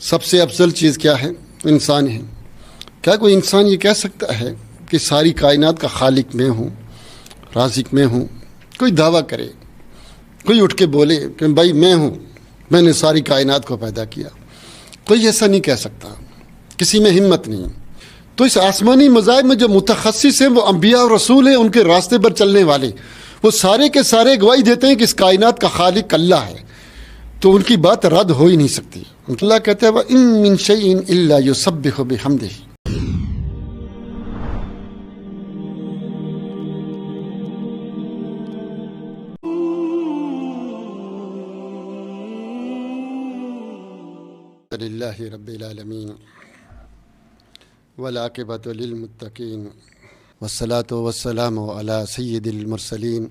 سب سے افضل چیز کیا ہے؟ انسان ہے۔ کیا کوئی انسان یہ کہہ سکتا ہے کہ ساری کائنات کا خالق میں ہوں، رازق میں ہوں؟ کوئی دعویٰ کرے، کوئی اٹھ کے بولے کہ بھائی میں نے ساری کائنات کو پیدا کیا، کوئی ایسا نہیں کہہ سکتا، کسی میں ہمت نہیں۔ تو اس آسمانی مذاہب میں جو متخصص ہیں وہ انبیاء اور رسول ہیں، ان کے راستے پر چلنے والے، وہ سارے کے سارے گواہی دیتے ہیں کہ اس کائنات کا خالق اللہ ہے، تو ان کی بات رد ہو ہی نہیں سکتی۔ اللہ کہتے ہیں وَإِن مِّن شَيْءٍ إِلَّا يُسَبِّحُ بِحَمْدِهِ۔ للہ رب العالمین والعاقبۃ للمتقین والصلاة والسلام علی سید المرسلین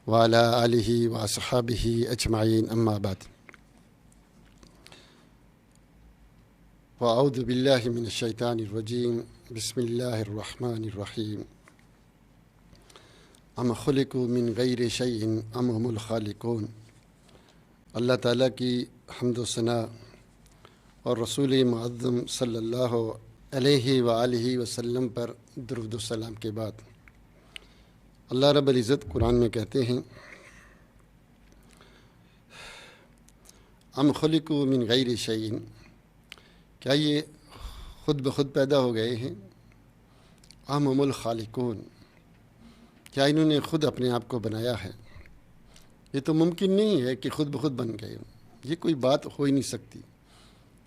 وعلی آلہ واصحابہ اجمعین، اما بعد۔ واعوذ باللہ من الشیطان الرجیم، بسم اللہ الرحمن الرحیم۔ ام خلقوا من غیر شیء ام هم الخالقون۔ اللہ تعالیٰ کی حمد و ثنا اور رسول معظم صلی اللہ علیہ وآلہ وسلم پر درود و سلام کے بعد، اللہ رب العزت قرآن میں کہتے ہیں ام خلقوا من غیر شیء، کیا یہ خود بخود پیدا ہو گئے ہیں؟ ام هم الخالقون، کیا انہوں نے خود اپنے آپ کو بنایا ہے؟ یہ تو ممکن نہیں ہے کہ خود بخود بن گئے، یہ کوئی بات ہو ہی نہیں سکتی،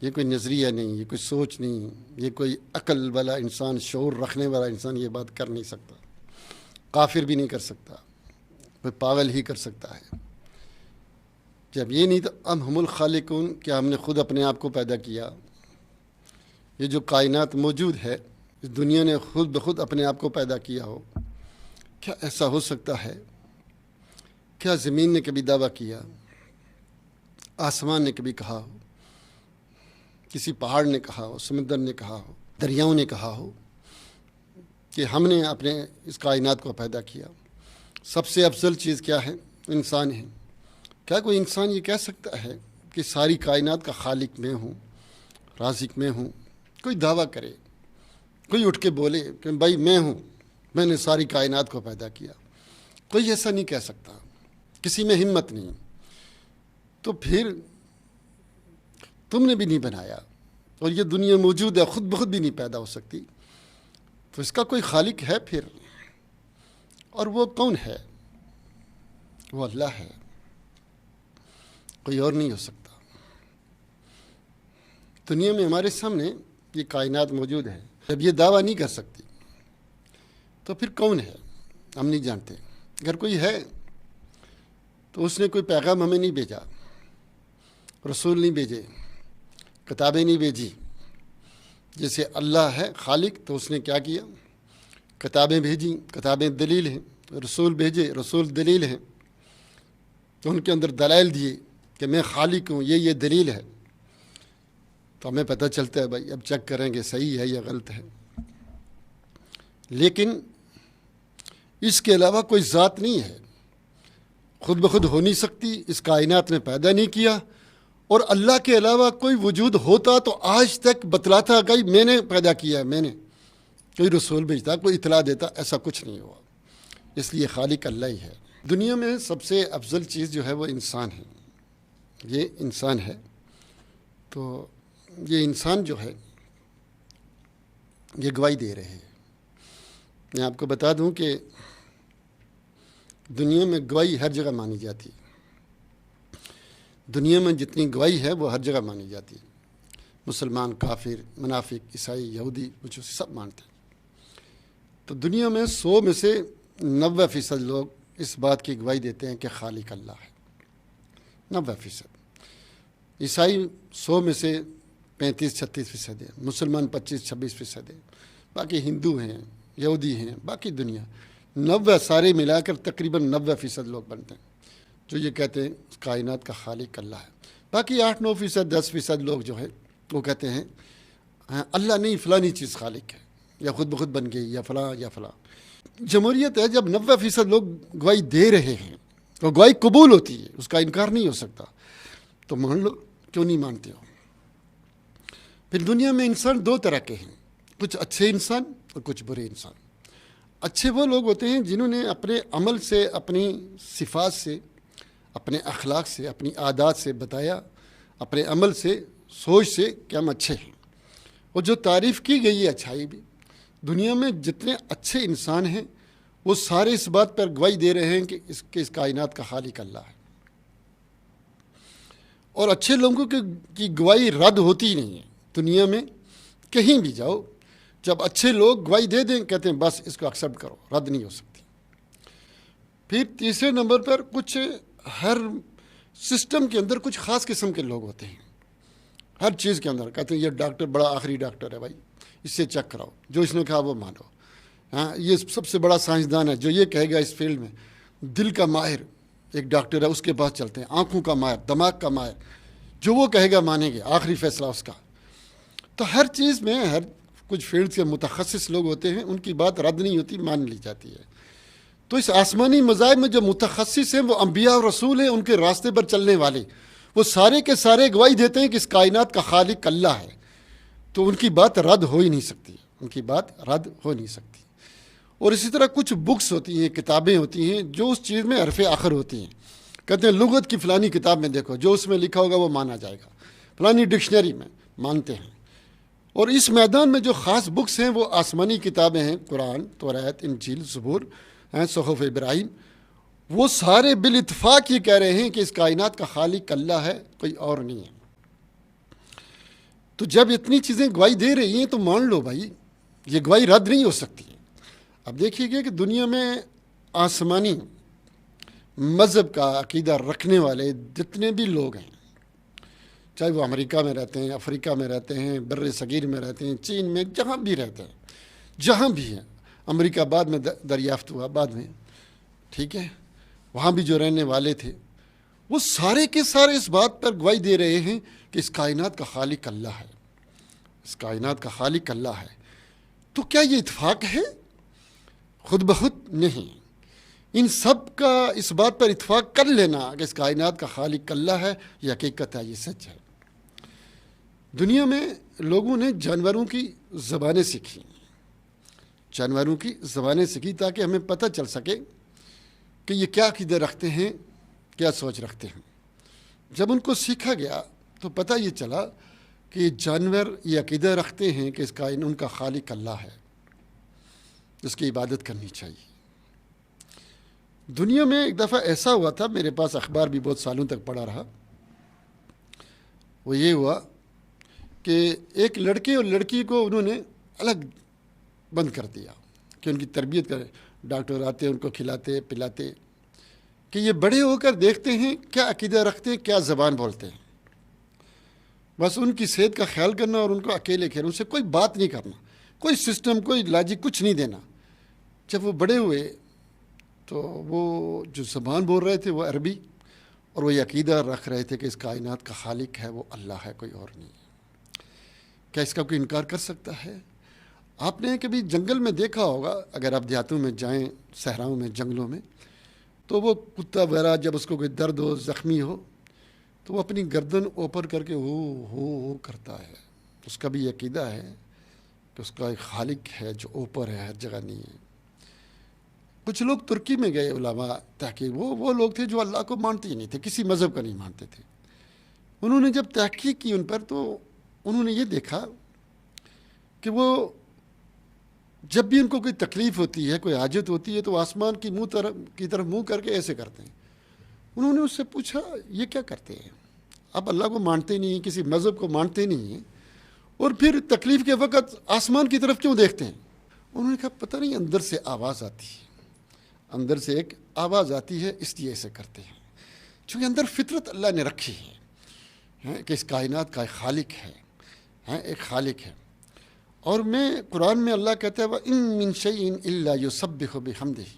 یہ کوئی نظریہ نہیں، یہ کوئی سوچ نہیں، یہ کوئی عقل والا انسان، شعور رکھنے والا انسان یہ بات کر نہیں سکتا، کافر بھی نہیں کر سکتا، کوئی پاگل ہی کر سکتا ہے۔ جب یہ نہیں تو ام ہم الخالقون، کیا ہم نے خود اپنے آپ کو پیدا کیا؟ یہ جو کائنات موجود ہے، اس دنیا نے خود بخود اپنے آپ کو پیدا کیا ہو؟ کیا ایسا ہو سکتا ہے؟ کیا زمین نے کبھی دعویٰ کیا؟ آسمان نے کبھی کہا ہو؟ کسی پہاڑ نے کہا ہو؟ سمندر نے کہا ہو؟ دریاؤں نے کہا ہو کہ ہم نے اپنے اس کائنات کو پیدا کیا؟ سب سے افضل چیز کیا ہے؟ انسان ہے۔ کیا کوئی انسان یہ کہہ سکتا ہے کہ ساری کائنات کا خالق میں ہوں، رازق میں ہوں؟ کوئی دعویٰ کرے، کوئی اٹھ کے بولے کہ بھائی میں نے ساری کائنات کو پیدا کیا، کوئی ایسا نہیں کہہ سکتا، کسی میں ہمت نہیں۔ تو پھر تم نے بھی نہیں بنایا، اور یہ دنیا موجود ہے، خود بخود بھی نہیں پیدا ہو سکتی، تو اس کا کوئی خالق ہے پھر؟ اور وہ کون ہے؟ وہ اللہ ہے، کوئی اور نہیں ہو سکتا۔ دنیا میں ہمارے سامنے یہ کائنات موجود ہے، جب یہ دعویٰ نہیں کر سکتی تو پھر کون ہے؟ ہم نہیں جانتے۔ اگر کوئی ہے تو اس نے کوئی پیغام ہمیں نہیں بھیجا، رسول نہیں بھیجے، کتابیں نہیں بھیجی۔ جیسے اللہ ہے خالق تو اس نے کیا کیا؟ کتابیں بھیجی، کتابیں دلیل ہیں، رسول بھیجے، رسول دلیل ہیں، تو ان کے اندر دلائل دیے کہ میں خالق ہوں، یہ دلیل ہے، تو ہمیں پتہ چلتا ہے بھائی اب چیک کریں گے صحیح ہے یا غلط ہے۔ لیکن اس کے علاوہ کوئی ذات نہیں ہے، خود بخود ہو نہیں سکتی، اس کائنات میں پیدا نہیں کیا، اور اللہ کے علاوہ کوئی وجود ہوتا تو آج تک بتلاتا کہ میں نے پیدا کیا، میں نے، کوئی رسول بھیجتا، کوئی اطلاع دیتا، ایسا کچھ نہیں ہوا۔ اس لیے خالق اللہ ہی ہے۔ دنیا میں سب سے افضل چیز جو ہے وہ انسان ہے، یہ انسان ہے۔ تو یہ انسان جو ہے یہ گواہی دے رہے ہیں۔ میں آپ کو بتا دوں کہ دنیا میں گواہی ہر جگہ مانی جاتی ہے، دنیا میں جتنی گواہی ہے وہ ہر جگہ مانی جاتی ہے، مسلمان، کافر، منافق، عیسائی، یہودی، کچھ سب مانتے ہیں۔ تو دنیا میں 100 میں سے 90% لوگ اس بات کی گواہی دیتے ہیں کہ خالق اللہ ہے، 90%۔ عیسائی 100 میں سے 35-36% ہیں، مسلمان 25-26% ہیں، باقی ہندو ہیں، یہودی ہیں، باقی دنیا 90 سارے ملا کر تقریباً 90% لوگ بنتے ہیں جو یہ کہتے ہیں کائنات کا خالق اللہ ہے۔ باقی 8-9%، 10% لوگ جو ہے وہ کہتے ہیں اللہ نہیں، فلانی چیز خالق ہے، یا خود بخود بن گئی، یا فلاں یا فلاں۔ جمہوریت ہے، جب 90% لوگ گواہی دے رہے ہیں تو گواہی قبول ہوتی ہے، اس کا انکار نہیں ہو سکتا، تو مان لو، کیوں نہیں مانتے ہو؟ پھر دنیا میں انسان دو طرح کے ہیں، کچھ اچھے انسان اور کچھ برے انسان۔ اچھے وہ لوگ ہوتے ہیں جنہوں نے اپنے عمل سے، اپنی صفات سے، اپنے اخلاق سے، اپنی عادات سے بتایا، اپنے عمل سے، سوچ سے کہ ہم اچھے ہیں، اور جو تعریف کی گئی ہے اچھائی بھی۔ دنیا میں جتنے اچھے انسان ہیں وہ سارے اس بات پر گواہی دے رہے ہیں کہ اس کائنات کا خالق اللہ ہے، اور اچھے لوگوں کی گواہی رد ہوتی نہیں ہے۔ دنیا میں کہیں بھی جاؤ، جب اچھے لوگ گواہی دے دیں کہتے ہیں بس اس کو ایکسیپٹ کرو، رد نہیں ہو سکتی۔ پھر تیسرے نمبر پر کچھ ہر سسٹم کے اندر کچھ خاص قسم کے لوگ ہوتے ہیں، ہر چیز کے اندر کہتے ہیں یہ ڈاکٹر بڑا آخری ڈاکٹر ہے بھائی، اس سے چیک کراؤ، جو اس نے کہا وہ مانو، ہاں یہ سب سے بڑا سائنسدان ہے، جو یہ کہے گا اس فیلڈ میں، دل کا ماہر ایک ڈاکٹر ہے اس کے پاس چلتے ہیں، آنکھوں کا ماہر، دماغ کا ماہر، جو وہ کہے گا مانیں گے، آخری فیصلہ اس کا۔ تو ہر چیز میں ہر کچھ فیلڈ کے متخصص لوگ ہوتے ہیں، ان کی بات رد نہیں ہوتی، مان لی جاتی ہے۔ تو اس آسمانی مذاہب میں جو متخصص ہیں وہ انبیاء اور رسول ہیں، ان کے راستے پر چلنے والے، وہ سارے کے سارے گواہی دیتے ہیں کہ اس کائنات کا خالق اللہ ہے، تو ان کی بات رد ہو ہی نہیں سکتی، ان کی بات رد ہو نہیں سکتی۔ اور اسی طرح کچھ بکس ہوتی ہیں، کتابیں ہوتی ہیں جو اس چیز میں حرف آخر ہوتی ہیں، کہتے ہیں لغت کی فلانی کتاب میں دیکھو، جو اس میں لکھا ہوگا وہ مانا جائے گا، فلانی ڈکشنری میں مانتے ہیں۔ اور اس میدان میں جو خاص بکس ہیں وہ آسمانی کتابیں ہیں، قرآن، توریت، انجیل، زبور، صحف ابراہیم، وہ سارے بالاتفاق یہ کہہ رہے ہیں کہ اس کائنات کا خالق اللہ ہے، کوئی اور نہیں ہے۔ تو جب اتنی چیزیں گواہی دے رہی ہیں تو مان لو بھائی، یہ گواہی رد نہیں ہو سکتی ہے۔ اب دیکھیے گا کہ دنیا میں آسمانی مذہب کا عقیدہ رکھنے والے جتنے بھی لوگ ہیں، چاہے وہ امریکہ میں رہتے ہیں، افریقہ میں رہتے ہیں، بر صغیر میں رہتے ہیں، چین میں، جہاں بھی رہتے ہیں، جہاں بھی ہیں، امریکہ بعد میں دریافت ہوا، بعد میں، ٹھیک ہے، وہاں بھی جو رہنے والے تھے وہ سارے کے سارے اس بات پر گواہی دے رہے ہیں کہ اس کائنات کا خالق اللہ ہے، اس کائنات کا خالق اللہ ہے۔ تو کیا یہ اتفاق ہے؟ خود بخود نہیں، ان سب کا اس بات پر اتفاق کر لینا کہ اس کائنات کا خالق اللہ ہے، یہ حقیقت ہے، یہ سچ ہے۔ دنیا میں لوگوں نے جانوروں کی زبانیں سیکھی، جانوروں کی زبانیں سیکھی تاکہ ہمیں پتہ چل سکے کہ یہ کیا عقیدہ رکھتے ہیں، کیا سوچ رکھتے ہیں۔ جب ان کو سیکھا گیا تو پتہ یہ چلا کہ جانور یہ عقیدہ رکھتے ہیں کہ اس کائنات ان کا خالق اللہ ہے، جس کی عبادت کرنی چاہیے۔ دنیا میں ایک دفعہ ایسا ہوا تھا، میرے پاس اخبار بھی بہت سالوں تک پڑا رہا، وہ یہ ہوا کہ ایک لڑکے اور لڑکی کو انہوں نے الگ بند کر دیا کہ ان کی تربیت کرے، ڈاکٹر آتے ان کو کھلاتے پلاتے، کہ یہ بڑے ہو کر دیکھتے ہیں کیا عقیدہ رکھتے ہیں، کیا زبان بولتے ہیں، بس ان کی صحت کا خیال کرنا اور ان کو اکیلے کھیلنا، ان سے کوئی بات نہیں کرنا، کوئی سسٹم، کوئی لاجک، کچھ نہیں دینا۔ جب وہ بڑے ہوئے تو وہ جو زبان بول رہے تھے وہ عربی، اور وہ یہ عقیدہ رکھ رہے تھے کہ اس کائنات کا خالق ہے وہ اللہ ہے، کوئی اور نہیں ہے۔ کیا اس کا کوئی انکار کر سکتا ہے؟ آپ نے کبھی جنگل میں دیکھا ہوگا، اگر آپ دیہاتوں میں جائیں، صحراؤں میں، جنگلوں میں، تو وہ کتا وغیرہ جب اس کو کوئی درد ہو، زخمی ہو، تو وہ اپنی گردن اوپر کر کے ہو کرتا ہے۔ اس کا بھی عقیدہ ہے کہ اس کا ایک خالق ہے جو اوپر ہے، ہر جگہ نہیں ہے۔ کچھ لوگ ترکی میں گئے علماء تحقیق، وہ لوگ تھے جو اللہ کو مانتے ہی نہیں تھے، کسی مذہب کا نہیں مانتے تھے۔ انہوں نے جب تحقیق کی ان پر تو انہوں نے یہ دیکھا کہ وہ جب بھی ان کو کوئی تکلیف ہوتی ہے، کوئی حاجت ہوتی ہے، تو آسمان کی طرف منہ کر کے ایسے کرتے ہیں۔ انہوں نے اس سے پوچھا یہ کیا کرتے ہیں؟ آپ اللہ کو مانتے نہیں ہیں، کسی مذہب کو مانتے نہیں ہیں، اور پھر تکلیف کے وقت آسمان کی طرف کیوں دیکھتے ہیں؟ انہوں نے کہا پتہ نہیں، اندر سے آواز آتی ہے، اندر سے ایک آواز آتی ہے، اس لیے ایسے کرتے ہیں۔ چونکہ اندر فطرت اللہ نے رکھی ہے کہ اس کائنات کا ایک خالق ہے، ایک خالق ہے۔ اور قرآن میں اللہ کہتا ہے وَإِن مِّن شَيْءٍ إِلَّا يُسَبِّحُ بِحَمْدِهِ،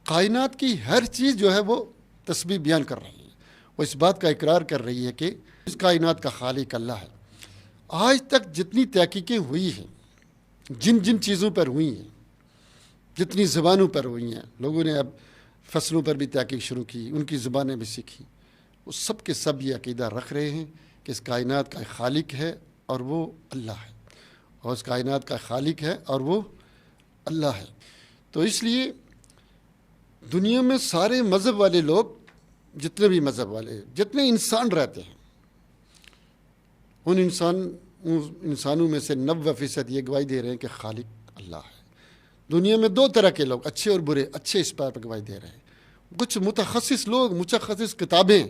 کائنات کی ہر چیز جو ہے وہ تسبیح بیان کر رہی ہے، وہ اس بات کا اقرار کر رہی ہے کہ اس کائنات کا خالق اللہ ہے۔ آج تک جتنی تحقیقیں ہوئی ہیں، جن چیزوں پر ہوئی ہیں، جتنی زبانوں پر ہوئی ہیں، لوگوں نے اب فصلوں پر بھی تحقیق شروع کی، ان کی زبانیں بھی سیکھی، وہ سب کے سب یہ عقیدہ رکھ رہے ہیں کہ اس کائنات کا ایک خالق ہے اور وہ اللہ ہے، اور اس کائنات کا خالق ہے اور وہ اللہ ہے۔ تو اس لیے دنیا میں سارے مذہب والے لوگ، جتنے بھی مذہب والے، جتنے انسان رہتے ہیں، ان انسانوں میں سے 90% یہ گواہی دے رہے ہیں کہ خالق اللہ ہے۔ دنیا میں 2 طرح کے لوگ، اچھے اور برے، اچھے اس بات پر گواہی دے رہے ہیں، کچھ متخصص لوگ، متخصص کتابیں،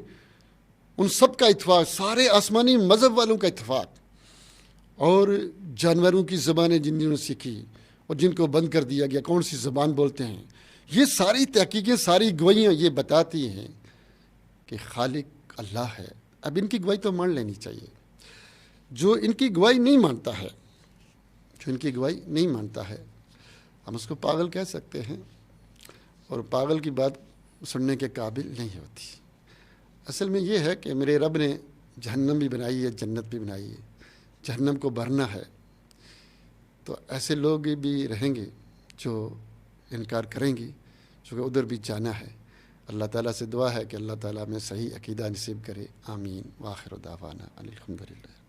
ان سب کا اتفاق، سارے آسمانی مذہب والوں کا اتفاق، اور جانوروں کی زبانیں جنہوں نے سیکھی اور جن کو بند کر دیا گیا، کون سی زبان بولتے ہیں، یہ ساری تحقیقیں، ساری گواہیاں یہ بتاتی ہیں کہ خالق اللہ ہے۔ اب ان کی گواہی تو مان لینی چاہیے۔ جو ان کی گواہی نہیں مانتا ہے، ہم اس کو پاگل کہہ سکتے ہیں، اور پاگل کی بات سننے کے قابل نہیں ہوتی۔ اصل میں یہ ہے کہ میرے رب نے جہنم بھی بنائی ہے، جنت بھی بنائی ہے، جہنم کو بھرنا ہے، تو ایسے لوگ بھی رہیں گے جو انکار کریں گے، چونکہ ادھر بھی جانا ہے۔ اللہ تعالیٰ سے دعا ہے کہ اللہ تعالیٰ میں صحیح عقیدہ نصیب کرے، آمین۔ وآخر دعوانا الحمدللہ۔